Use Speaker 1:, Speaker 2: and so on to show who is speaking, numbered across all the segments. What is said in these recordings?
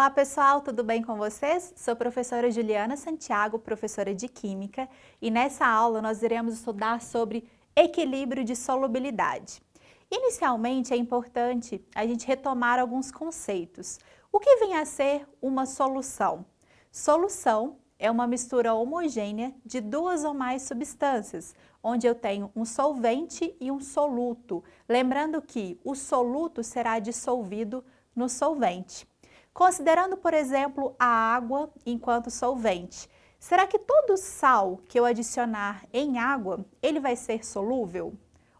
Speaker 1: Olá pessoal, tudo bem com vocês? Sou a professora Juliana Santiago, professora de Química, e nessa aula nós iremos estudar sobre equilíbrio de solubilidade. Inicialmente é importante a gente retomar alguns conceitos. O que vem a ser uma solução? Solução é uma mistura homogênea de duas ou mais substâncias, onde eu tenho um solvente e um soluto. Lembrando que o soluto será dissolvido no solvente. Considerando, por exemplo, a água enquanto solvente, será que todo sal que eu adicionar em água, ele vai ser solúvel?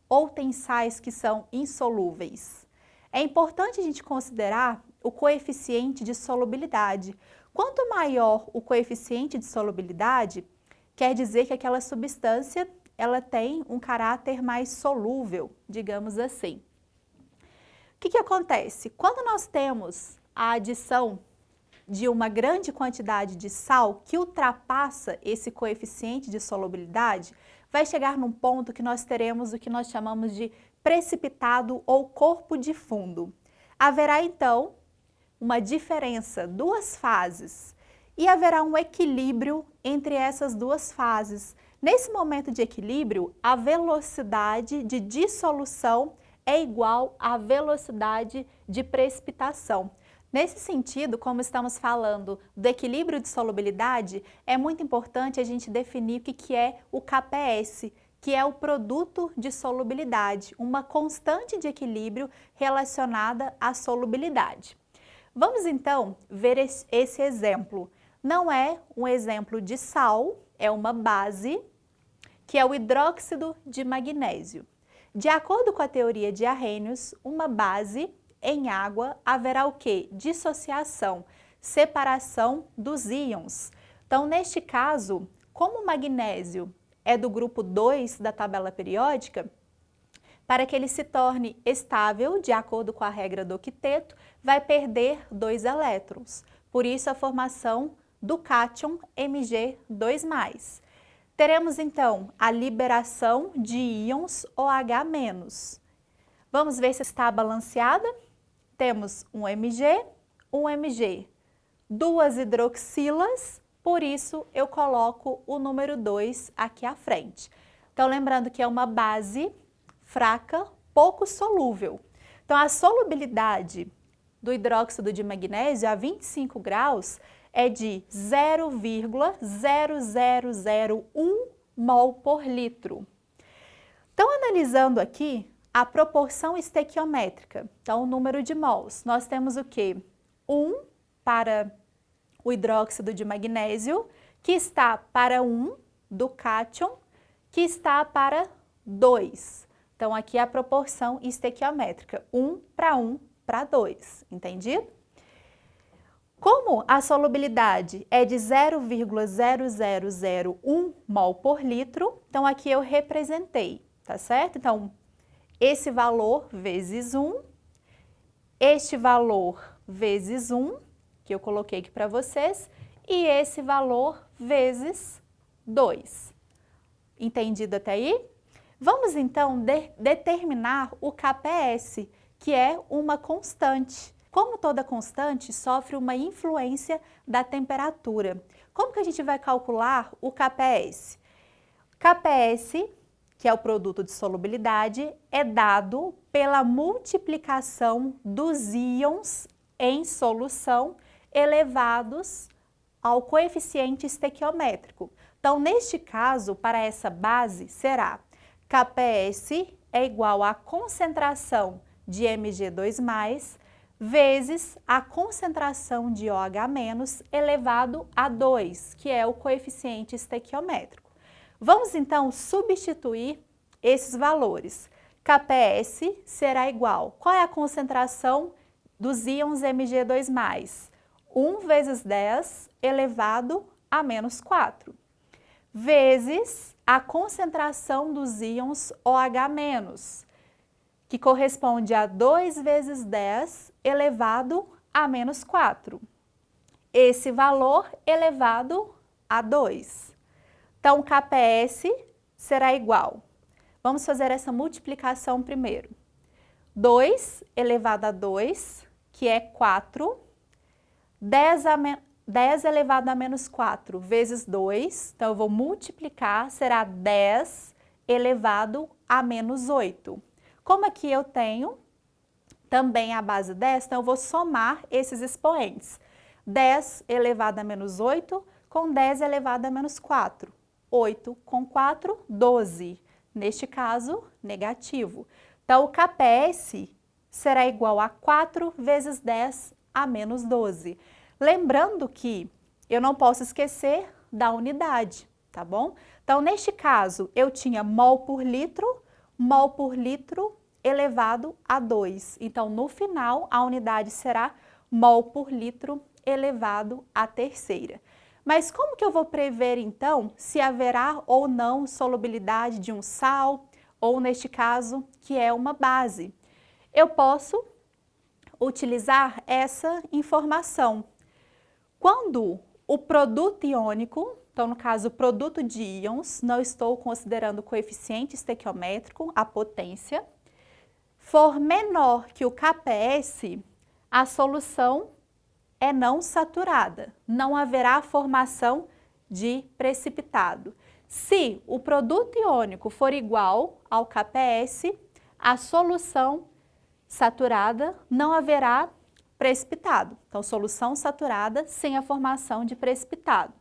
Speaker 1: Ou tem sais que são insolúveis? É importante a gente considerar o coeficiente de solubilidade. Quanto maior o coeficiente de solubilidade, quer dizer que aquela substância ela tem um caráter mais solúvel, digamos assim. O que acontece? Quando nós temos a adição de uma grande quantidade de sal que ultrapassa esse coeficiente de solubilidade, vai chegar num ponto que nós teremos o que nós chamamos de precipitado ou corpo de fundo. Haverá então uma diferença, duas fases, e haverá um equilíbrio entre essas duas fases. Nesse momento de equilíbrio, a velocidade de dissolução é igual à velocidade de precipitação. Nesse sentido, como estamos falando do equilíbrio de solubilidade, é muito importante a gente definir o que é o KPS, que é o produto de solubilidade, uma constante de equilíbrio relacionada à solubilidade. Vamos então ver esse exemplo. Não é um exemplo de sal, é uma base, que é o hidróxido de magnésio. De acordo com a teoria de Arrhenius, uma base em água haverá o quê? Dissociação, separação dos íons. Então, neste caso, como o magnésio é do grupo 2 da tabela periódica, para que ele se torne estável, de acordo com a regra do octeto, vai perder 2 elétrons. Por isso, a formação do cátion Mg2+. Teremos, então, a liberação de íons OH-. Vamos ver se está balanceada? Temos um Mg, duas hidroxilas, por isso eu coloco o número 2 aqui à frente. Então, lembrando que é uma base fraca, pouco solúvel. Então, a solubilidade do hidróxido de magnésio a 25 graus é de 0,0001 mol por litro. Então, analisando aqui a proporção estequiométrica, então o número de mols, nós temos o quê? 1 para o hidróxido de magnésio, que está para 1 do cátion, que está para 2. Então, aqui é a proporção estequiométrica, 1 para 2, entendido? Como a solubilidade é de 0,0001 mol por litro, então aqui eu representei, tá certo? Então, esse valor vezes 1, este valor vezes 1, que eu coloquei aqui para vocês, e esse valor vezes 2. Entendido até aí? Vamos então determinar o KPS, que é uma constante. Como toda constante, sofre uma influência da temperatura. Como que a gente vai calcular o KPS? KPS, que é o produto de solubilidade, é dado pela multiplicação dos íons em solução elevados ao coeficiente estequiométrico. Então, neste caso, para essa base, será KPS é igual à concentração de Mg2+, vezes a concentração de OH- elevado a 2, que é o coeficiente estequiométrico. Vamos então substituir esses valores. KPS será igual. Qual é a concentração dos íons Mg2+? 1 vezes 10 elevado a menos 4, vezes a concentração dos íons OH-, que corresponde a 2 vezes 10 elevado a menos 4. Esse valor elevado a 2. Então, KPS será igual. Vamos fazer essa multiplicação primeiro. 2 elevado a 2, que é 4, 10 elevado a menos 4 vezes 2, então eu vou multiplicar, será 10 elevado a menos 8. Como aqui eu tenho também a base 10, então eu vou somar esses expoentes. 10 elevado a menos 8 com 10 elevado a menos 4. 8 com 4, 12. Neste caso, negativo. Então, o KPS será igual a 4 vezes 10 a menos 12. Lembrando que eu não posso esquecer da unidade, tá bom? Então, neste caso, eu tinha mol por litro elevado a 2. Então, no final, a unidade será mol por litro elevado à terceira. Mas como que eu vou prever, então, se haverá ou não solubilidade de um sal, ou neste caso, que é uma base? Eu posso utilizar essa informação. Quando o produto iônico, então no caso o produto de íons, não estou considerando o coeficiente estequiométrico, a potência, for menor que o KPS, a solução é não saturada, não haverá formação de precipitado. Se o produto iônico for igual ao KPS, a solução saturada não haverá precipitado. Então, solução saturada sem a formação de precipitado.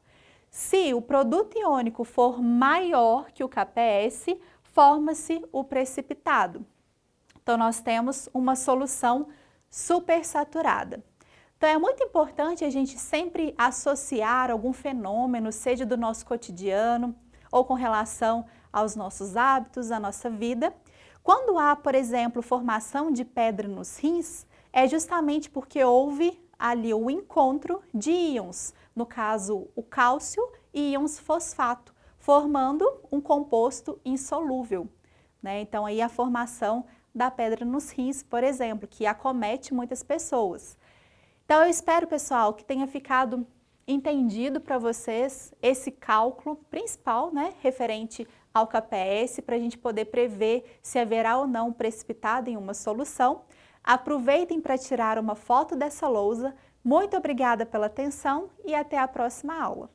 Speaker 1: Se o produto iônico for maior que o KPS, forma-se o precipitado. Então, nós temos uma solução supersaturada. Então, é muito importante a gente sempre associar algum fenômeno, seja do nosso cotidiano ou com relação aos nossos hábitos, à nossa vida. Quando há, por exemplo, formação de pedra nos rins, é justamente porque houve ali o encontro de íons, no caso o cálcio e íons fosfato, formando um composto insolúvel, né? Então, aí a formação da pedra nos rins, por exemplo, que acomete muitas pessoas. Então, eu espero, pessoal, que tenha ficado entendido para vocês esse cálculo principal, né, referente ao KPS, para a gente poder prever se haverá ou não precipitado em uma solução. Aproveitem para tirar uma foto dessa lousa. Muito obrigada pela atenção e até a próxima aula.